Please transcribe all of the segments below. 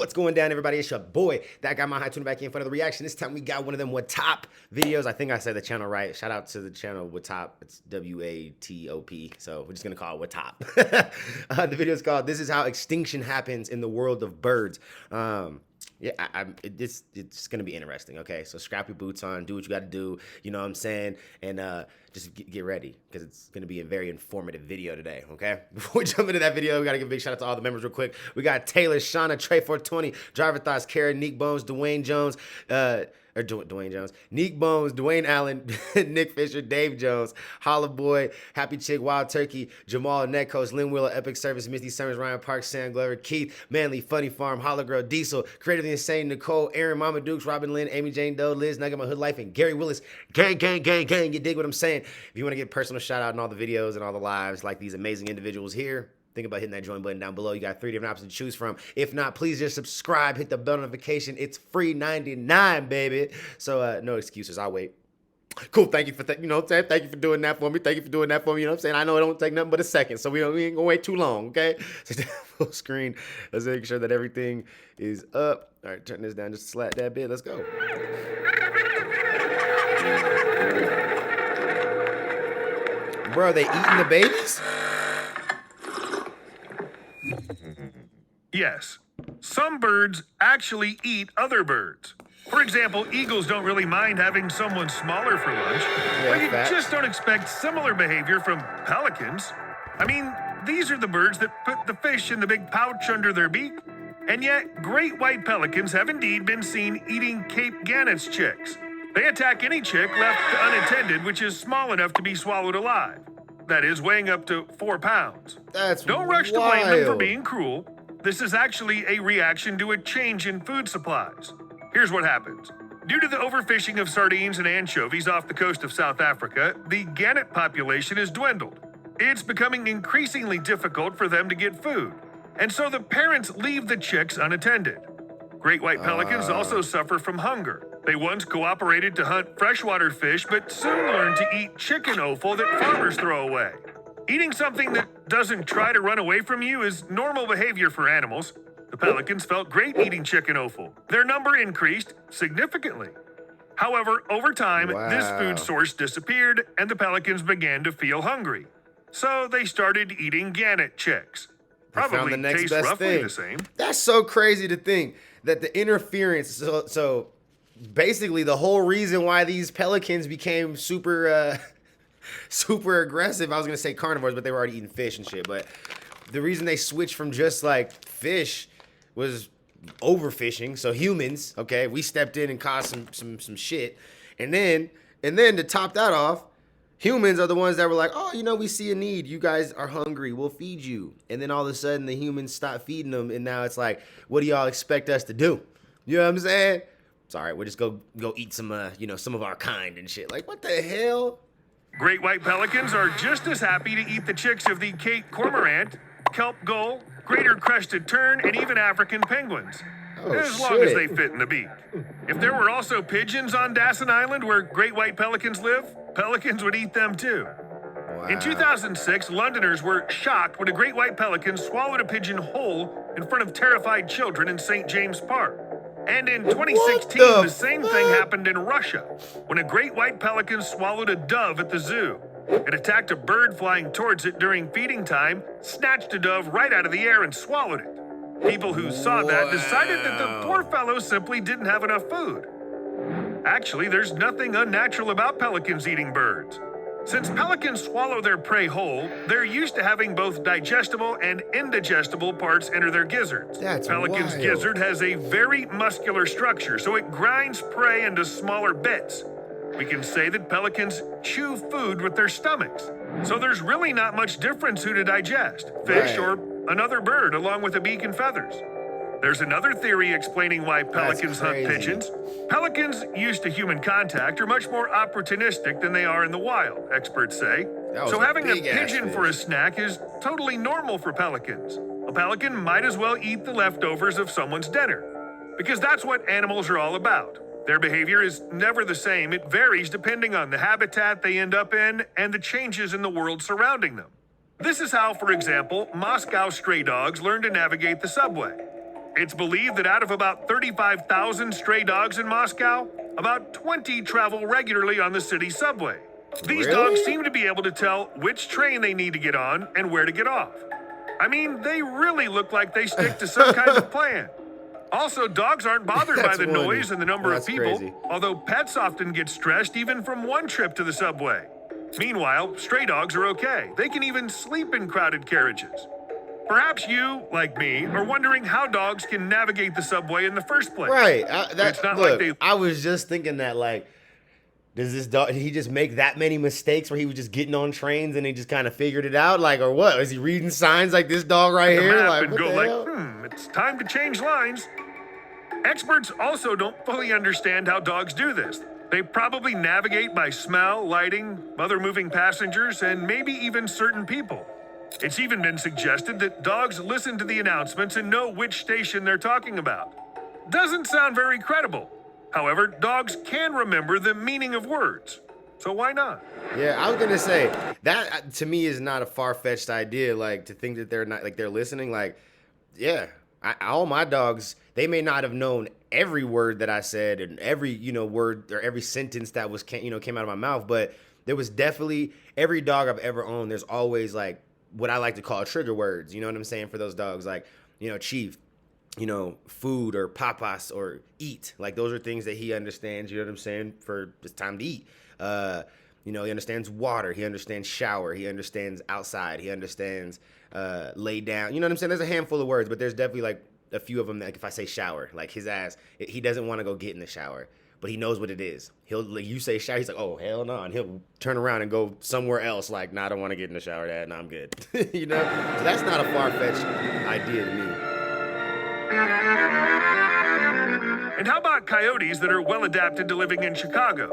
What's going down, everybody? It's your boy, that guy Mile High, tuning back in for another reaction. This time we got one of them What Top videos. I think I said the channel right. Shout out to the channel What Top. It's WATOP. So we're just gonna call it What Top. The video is called "This Is How Extinction Happens in the World of Birds." It's gonna be interesting. Okay, so strap your boots on, do what you got to do. You know what I'm saying, and just get ready because it's gonna be a very informative video today. Okay, before we jump into that video, we gotta give a big shout out to all the members real quick. We got Taylor, Shauna, Trey 420, Driver Thoughts, Kara, Neek Bones, Dwayne Jones, Dwayne Jones, Neek Bones, Dwayne Allen, Nick Fisher, Dave Jones, Holla Boy, Happy Chick, Wild Turkey, Jamal, Netcoast, Lynn Wheeler, Epic Service, Misty Summers, Ryan Park, Sam Glover, Keith, Manly, Funny Farm, Holla Girl, Diesel, Creatively Insane, Nicole, Aaron, Mama Dukes, Robin Lynn, Amy Jane Doe, Liz, Nugget My Hood Life, and Gary Willis. Gang, gang, gang, gang. You dig what I'm saying? If you want to get personal shout out in all the videos and all the lives like these amazing individuals here, think about hitting that join button down below. You got 3 different options to choose from. If not, please just subscribe, hit the bell notification. It's free 99, baby. So no excuses. I'll wait. Cool. Thank you for you know what I'm saying? Thank you for doing that for me. Thank you for doing that for me. You know what I'm saying? I know it don't take nothing but a second, so we ain't gonna wait too long, okay? So full screen. Let's make sure that everything is up. All right, turn this down just slap that bit. Let's go. Bro, are they eating the babies? Yes, some birds actually eat other birds. For example, eagles don't really mind having someone smaller for lunch, but you just don't expect similar behavior from pelicans. I mean, these are the birds that put the fish in the big pouch under their beak. And yet, great white pelicans have indeed been seen eating Cape Gannet's chicks. They attack any chick left unattended, which is small enough to be swallowed alive. That is, weighing up to 4 pounds. Don't rush to blame them for being cruel. This is actually a reaction to a change in food supplies. Here's what happens. Due to the overfishing of sardines and anchovies off the coast of South Africa, the gannet population has dwindled. It's becoming increasingly difficult for them to get food, and so the parents leave the chicks unattended. Great white pelicans also suffer from hunger. They once cooperated to hunt freshwater fish, but soon learned to eat chicken offal that farmers throw away. Eating something that doesn't try to run away from you is normal behavior for animals. The pelicans felt great eating chicken offal. Their number increased significantly. However, over time, this food source disappeared and the pelicans began to feel hungry. So they started eating gannet chicks. Probably taste roughly the same. That's so crazy to think that the interference, so basically the whole reason why these pelicans became super aggressive, I was gonna say carnivores, but they were already eating fish and shit, but the reason they switched from just like fish was overfishing. So humans, okay, we stepped in and caused some shit, and then to top that off, humans are the ones that were like, oh, you know, we see a need, you guys are hungry, we'll feed you. And then all of a sudden the humans stop feeding them, and now it's like, what do y'all expect us to do? You know what I'm saying? It's all right, we'll just go eat some you know, some of our kind and shit. Like, what the hell? Great white pelicans are just as happy to eat the chicks of the Cape cormorant, kelp gull, greater crested tern, and even African penguins, as long as they fit in the beak. If there were also pigeons on Dassin Island where great white pelicans live, pelicans would eat them too. In 2006, Londoners were shocked when a great white pelican swallowed a pigeon whole in front of terrified children in St. James Park. And in 2016, the same thing happened in Russia, when a great white pelican swallowed a dove at the zoo. It attacked a bird flying towards it during feeding time, snatched a dove right out of the air and swallowed it. People who saw that decided that the poor fellow simply didn't have enough food. Actually, there's nothing unnatural about pelicans eating birds. Since pelicans swallow their prey whole, they're used to having both digestible and indigestible parts enter their gizzards. Pelican's gizzard has a very muscular structure, so it grinds prey into smaller bits. We can say that pelicans chew food with their stomachs. So there's really not much difference who to digest, fish or another bird along with a beak and feathers. There's another theory explaining why pelicans hunt pigeons. Pelicans used to human contact are much more opportunistic than they are in the wild, experts say. So having a pigeon for a snack is totally normal for pelicans. A pelican might as well eat the leftovers of someone's dinner, because that's what animals are all about. Their behavior is never the same. It varies depending on the habitat they end up in and the changes in the world surrounding them. This is how, for example, Moscow stray dogs learn to navigate the subway. It's believed that out of about 35,000 stray dogs in Moscow, about 20 travel regularly on the city subway. These dogs seem to be able to tell which train they need to get on and where to get off. I mean, they really look like they stick to some kind of plan. Also, dogs aren't bothered by the noise and the number of people, although pets often get stressed even from one trip to the subway. Meanwhile, stray dogs are okay. They can even sleep in crowded carriages. Perhaps you, like me, are wondering how dogs can navigate the subway in the first place. Right. I was just thinking that, like, does this dog, did he just make that many mistakes where he was just getting on trains and he just kind of figured it out? Like, or what? Is he reading signs like this dog right here? Like, and go like, it's time to change lines. Experts also don't fully understand how dogs do this. They probably navigate by smell, lighting, other moving passengers, and maybe even certain people. It's even been suggested that dogs listen to the announcements and know which station they're talking about. Doesn't sound very credible. However, dogs can remember the meaning of words. So why not? Yeah, I was gonna say that to me is not a far-fetched idea. Like, to think that they're not, like, they're listening. Like, yeah, all my dogs, they may not have known every word that I said and every word or every sentence that was came out of my mouth, but there was definitely, every dog I've ever owned, there's always, like, what I like to call trigger words. You know what I'm saying, for those dogs, like, Chief, food, or papas, or eat. Like, those are things that he understands, you know what I'm saying, for it's time to eat. He understands water, he understands shower, he understands outside, he understands lay down. You know what I'm saying? There's a handful of words, but there's definitely, like, a few of them that, like, if I say shower, like, his ass, he doesn't want to go get in the shower, but he knows what it is. He'll, like, you say shower, he's like, oh, hell no, and he'll turn around and go somewhere else, like, nah, I don't want to get in the shower, Dad, no, I'm good. So that's not a far-fetched idea to me. And how about coyotes that are well adapted to living in Chicago?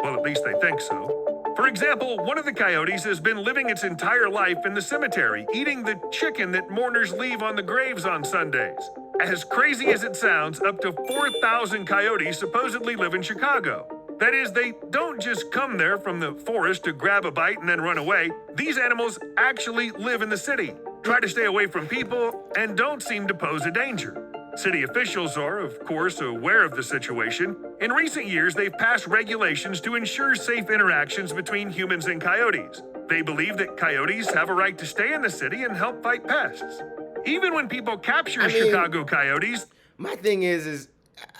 Well, at least they think so. For example, one of the coyotes has been living its entire life in the cemetery, eating the chicken that mourners leave on the graves on Sundays. As crazy as it sounds, up to 4,000 coyotes supposedly live in Chicago. That is, they don't just come there from the forest to grab a bite and then run away. These animals actually live in the city, try to stay away from people, and don't seem to pose a danger. City officials are, of course, aware of the situation. In recent years, they've passed regulations to ensure safe interactions between humans and coyotes. They believe that coyotes have a right to stay in the city and help fight pests. Even when people capture Chicago coyotes. My thing is,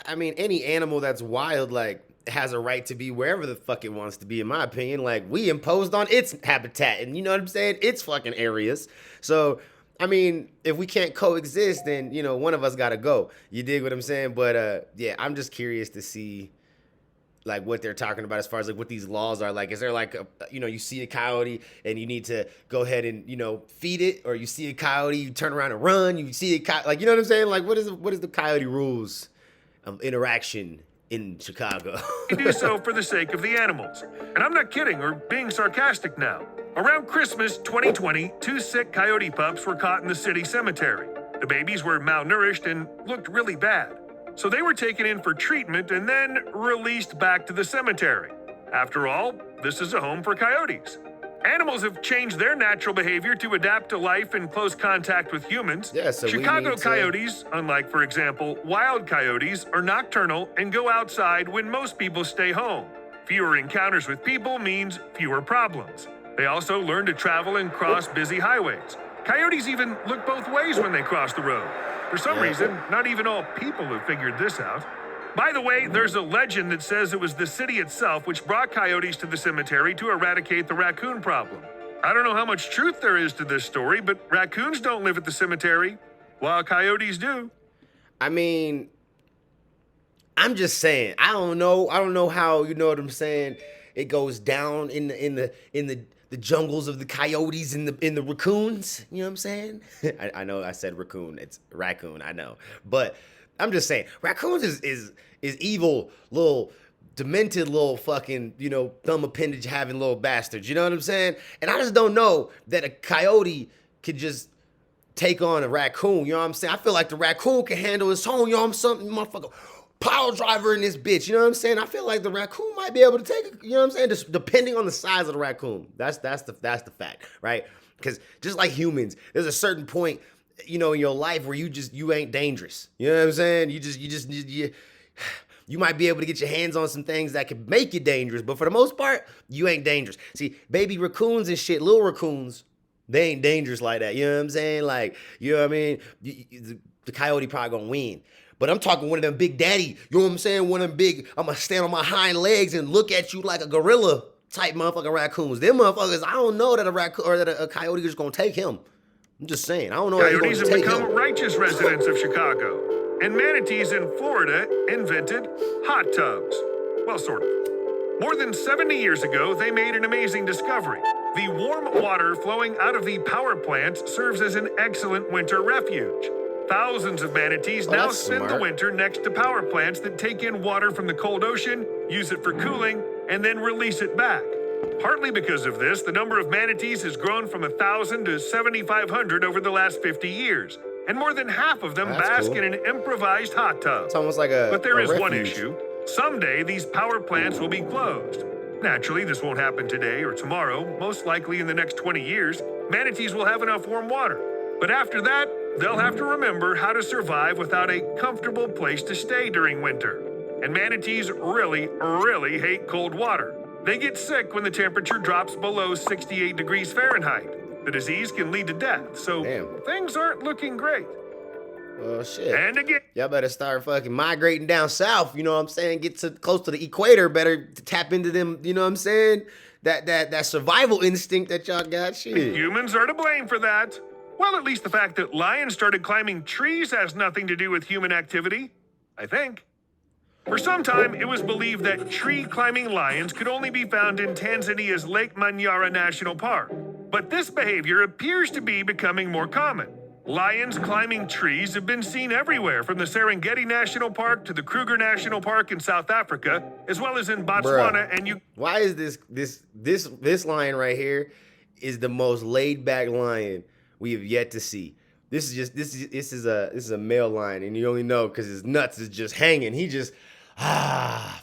any animal that's wild, like, has a right to be wherever the fuck it wants to be, in my opinion. Like, we imposed on its habitat, and you know what I'm saying? Its fucking areas. So, if we can't coexist, then, one of us gotta go. You dig what I'm saying? But, yeah, I'm just curious to see, like, what they're talking about as far as, like, what these laws are. Like, is there, like, you see a coyote and you need to go ahead and, feed it? Or you see a coyote, you turn around and run? You see a coyote, like, you know what I'm saying? Like, what is the coyote rules of interaction in Chicago? They do so for the sake of the animals. And I'm not kidding or being sarcastic now. Around Christmas 2020, 2 sick coyote pups were caught in the city cemetery. The babies were malnourished and looked really bad. So they were taken in for treatment and then released back to the cemetery. After all, this is a home for coyotes. Animals have changed their natural behavior to adapt to life in close contact with humans. Yeah, so Chicago coyotes, unlike, for example, wild coyotes, are nocturnal and go outside when most people stay home. Fewer encounters with people means fewer problems. They also learn to travel and cross busy highways. Coyotes even look both ways when they cross the road. For some reason, not even all people have figured this out. By the way, there's a legend that says it was the city itself which brought coyotes to the cemetery to eradicate the raccoon problem. I don't know how much truth there is to this story, but raccoons don't live at the cemetery, while coyotes do. I'm just saying, I don't know how, you know what I'm saying, it goes down in the jungles of the coyotes and the raccoons. You know what I'm saying? I know I said raccoon. It's raccoon, I know. But I'm just saying, raccoons is evil, little demented little fucking, thumb appendage having little bastards. You know what I'm saying? And I just don't know that a coyote could just take on a raccoon. You know what I'm saying? I feel like the raccoon can handle its own. You know what I'm saying? Motherfucker, power driver in this bitch. You know what I'm saying? I feel like the raccoon might be able to take it. You know what I'm saying? Just depending on the size of the raccoon. That's the fact, right? Because just like humans, there's a certain point you know, in your life where you ain't dangerous. You know what I'm saying? You might be able to get your hands on some things that could make you dangerous, but for the most part, you ain't dangerous. See, baby raccoons and shit, little raccoons, they ain't dangerous like that. You know what I'm saying? Like, you know what I mean? The coyote probably gonna win. But I'm talking one of them big daddy, you know what I'm saying? One of them big, I'm gonna stand on my hind legs and look at you like a gorilla type motherfucking raccoons. Them motherfuckers, I don't know that a raccoon or that a coyote is gonna take him. I'm just saying, I don't know. Coyotes have become righteous residents of Chicago, and manatees in Florida invented hot tubs. Well, sort of. More than 70 years ago, they made an amazing discovery. The warm water flowing out of the power plants serves as an excellent winter refuge. Thousands of manatees now spend the winter next to power plants that take in water from the cold ocean, use it for cooling, and then release it back. Partly because of this, the number of manatees has grown from 1,000 to 7,500 over the last 50 years, and more than half of them bask in an improvised hot tub. It's almost like a But there is one refuge. issue. Someday, these power plants will be closed. Naturally, this won't happen today or tomorrow. Most likely in the next 20 years, manatees will have enough warm water. But after that, they'll have to remember how to survive without a comfortable place to stay during winter. And manatees really, really hate cold water. They get sick when the temperature drops below 68 degrees Fahrenheit. The disease can lead to death, so things aren't looking great. Oh, shit. And again, y'all better start fucking migrating down south, you know what I'm saying? Get to close to the equator, better tap into them, you know what I'm saying? That survival instinct that y'all got, shit. Humans are to blame for that. Well, at least the fact that lions started climbing trees has nothing to do with human activity, I think. For some time, it was believed that tree-climbing lions could only be found in Tanzania's Lake Manyara National Park. But this behavior appears to be becoming more common. Lions climbing trees have been seen everywhere, from the Serengeti National Park to the Kruger National Park in South Africa, as well as in Botswana and Uganda. Why is this lion right here is the most laid-back lion we have yet to see? This is a male lion, and you only know because his nuts is just hanging. He just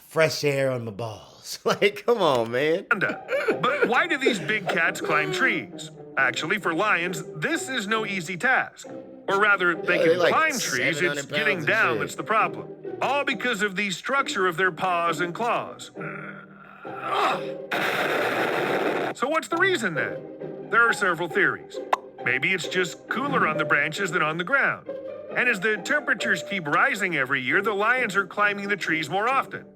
fresh air on my balls. Like, come on, man. But why do these big cats climb trees? Actually, for lions, this is no easy task. Or rather, they can climb trees, it's getting down that's the problem. All because of the structure of their paws and claws. So what's the reason then? There are several theories. Maybe it's just cooler on the branches than on the ground. And as the temperatures keep rising every year, the lions are climbing the trees more often.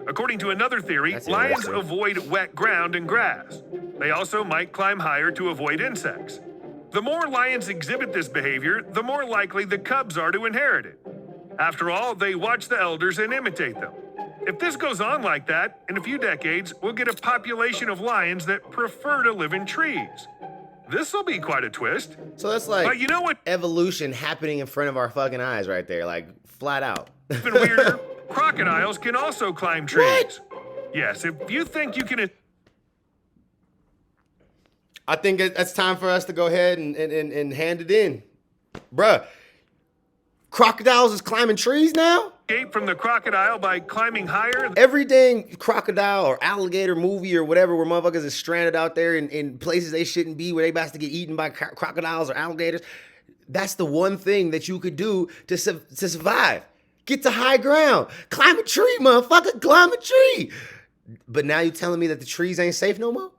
According to another theory, lions avoid wet ground and grass. They also might climb higher to avoid insects. The more lions exhibit this behavior, the more likely the cubs are to inherit it. After all, they watch the elders and imitate them. If this goes on like that, in a few decades, we'll get a population of lions that prefer to live in trees. This'll be quite a twist. So that's like, but you know what? Evolution happening in front of our fucking eyes right there, like flat out. Even weirder, crocodiles can also climb trees. What? Yes, if you think you can... I think it's time for us to go ahead and hand it in. Bruh, crocodiles is climbing trees now? Escape from the crocodile by climbing higher. Every dang crocodile or alligator movie or whatever where motherfuckers is stranded out there in places they shouldn't be, where they about to get eaten by crocodiles or alligators. That's the one thing that you could do to survive. Get to high ground. Climb a tree, motherfucker. Climb a tree. But now you telling me that the trees ain't safe no more?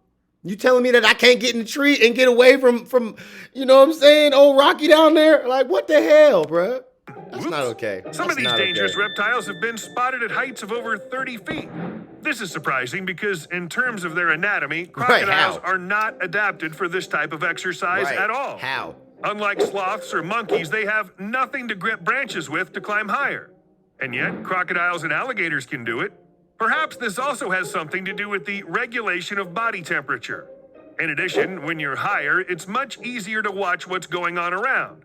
You telling me that I can't get in the tree and get away from you know what I'm saying, old Rocky down there? Like, what the hell, bruh? That's not okay. Some of these dangerous reptiles have been spotted at heights of over 30 feet. This is surprising because in terms of their anatomy, crocodiles are not adapted for this type of exercise at all. How? Unlike sloths or monkeys, they have nothing to grip branches with to climb higher. And yet, crocodiles and alligators can do it. Perhaps this also has something to do with the regulation of body temperature. In addition, when you're higher, it's much easier to watch what's going on around.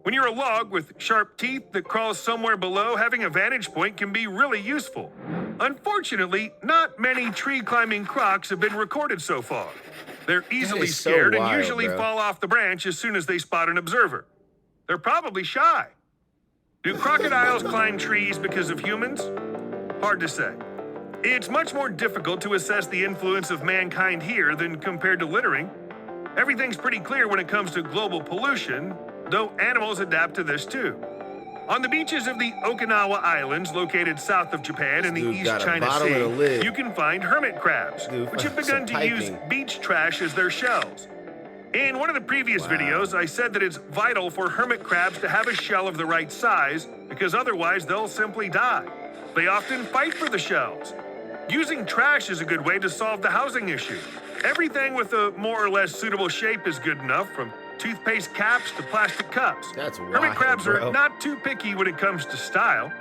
When you're a log with sharp teeth that crawls somewhere below, having a vantage point can be really useful. Unfortunately, not many tree-climbing crocs have been recorded so far. They're easily scared and usually fall off the branch as soon as they spot an observer. They're probably shy. Do crocodiles climb trees because of humans? Hard to say. It's much more difficult to assess the influence of mankind here than compared to littering. Everything's pretty clear when it comes to global pollution. though animals adapt to this too. On the beaches of the Okinawa Islands, located south of Japan in the East China Sea, you can find hermit crabs, which have begun to use beach trash as their shells. In one of the previous videos, I said that it's vital for hermit crabs to have a shell of the right size, because otherwise they'll simply die. They often fight for the shells. Using trash is a good way to solve the housing issue. Everything with a more or less suitable shape is good enough, from toothpaste caps to plastic cups. That's wild, hermit crabs bro. are not too picky when it comes to style.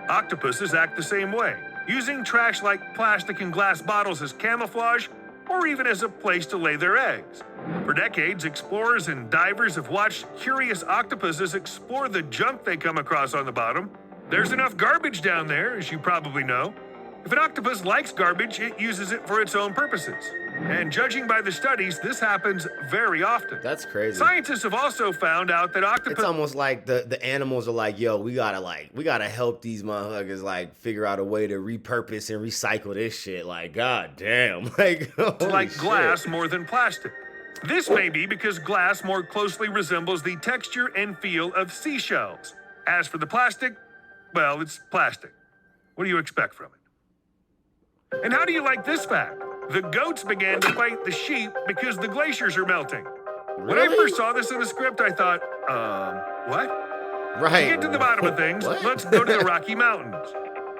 Octopuses act the same way, using trash like plastic and glass bottles as camouflage, or even as a place to lay their eggs. For decades, explorers and divers have watched curious octopuses explore the junk they come across on the bottom. There's enough garbage down there, as you probably know. If an octopus likes garbage, it uses it for its own purposes. And judging by the studies, this happens very often. That's crazy. Scientists have also found out that octopus... It's almost like the animals are like, yo, we gotta help these motherfuckers like figure out a way to repurpose and recycle this shit. Like, god damn. Like glass more than plastic. This may be because glass more closely resembles the texture and feel of seashells. As for the plastic, well, it's plastic. What do you expect from it? And how do you like this fact? The goats began to fight the sheep because the glaciers are melting. Really? When I first saw this in the script, I thought, what? Right. To get to the bottom of things, let's go to the Rocky Mountains.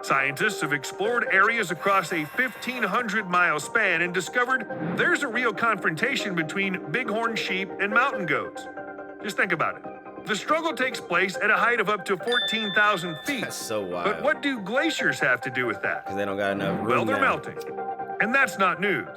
Scientists have explored areas across a 1,500-mile span and discovered there's a real confrontation between bighorn sheep and mountain goats. Just think about it. The struggle takes place at a height of up to 14,000 feet. That's so wild. But what do glaciers have to do with that? Because they don't got enough room. Well, they're now. melting. And that's not news.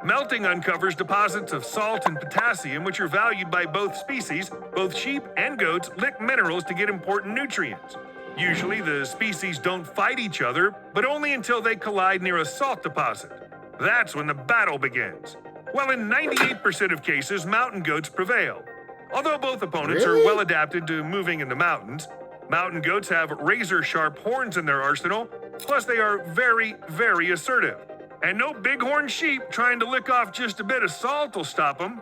Melting uncovers deposits of salt and potassium, which are valued by both species. Both sheep and goats lick minerals to get important nutrients. Usually, the species don't fight each other, but only until they collide near a salt deposit. That's when the battle begins. Well, in 98% of cases, mountain goats prevail. Although both opponents are well adapted to moving in the mountains, mountain goats have razor-sharp horns in their arsenal, plus they are very, very assertive. And no bighorn sheep trying to lick off just a bit of salt will stop them.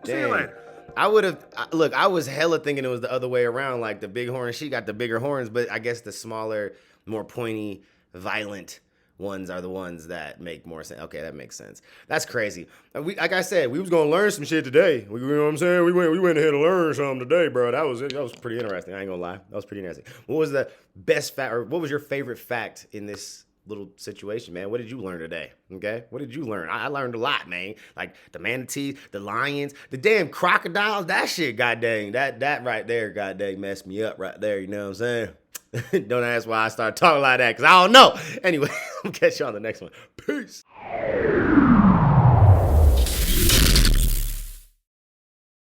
See you later. I was hella thinking it was the other way around, like the bighorn sheep got the bigger horns, but I guess the smaller, more pointy, violent ones are the ones that make more sense. Okay, that makes sense. That's crazy. Like I said, we was gonna learn some shit today. You know what I'm saying? We went ahead to learn something today, bro. That was pretty interesting. I ain't gonna lie. That was pretty interesting. What was the best fact, or what was your favorite fact in this little situation, man? What did you learn today? Okay, what did you learn? I learned a lot, man. Like the manatees, the lions, the damn crocodiles. That shit, goddamn, that right there, goddamn, messed me up right there. You know what I'm saying? Don't ask why I started talking like that, because I don't know. Anyway, I'll catch you on the next one. Peace.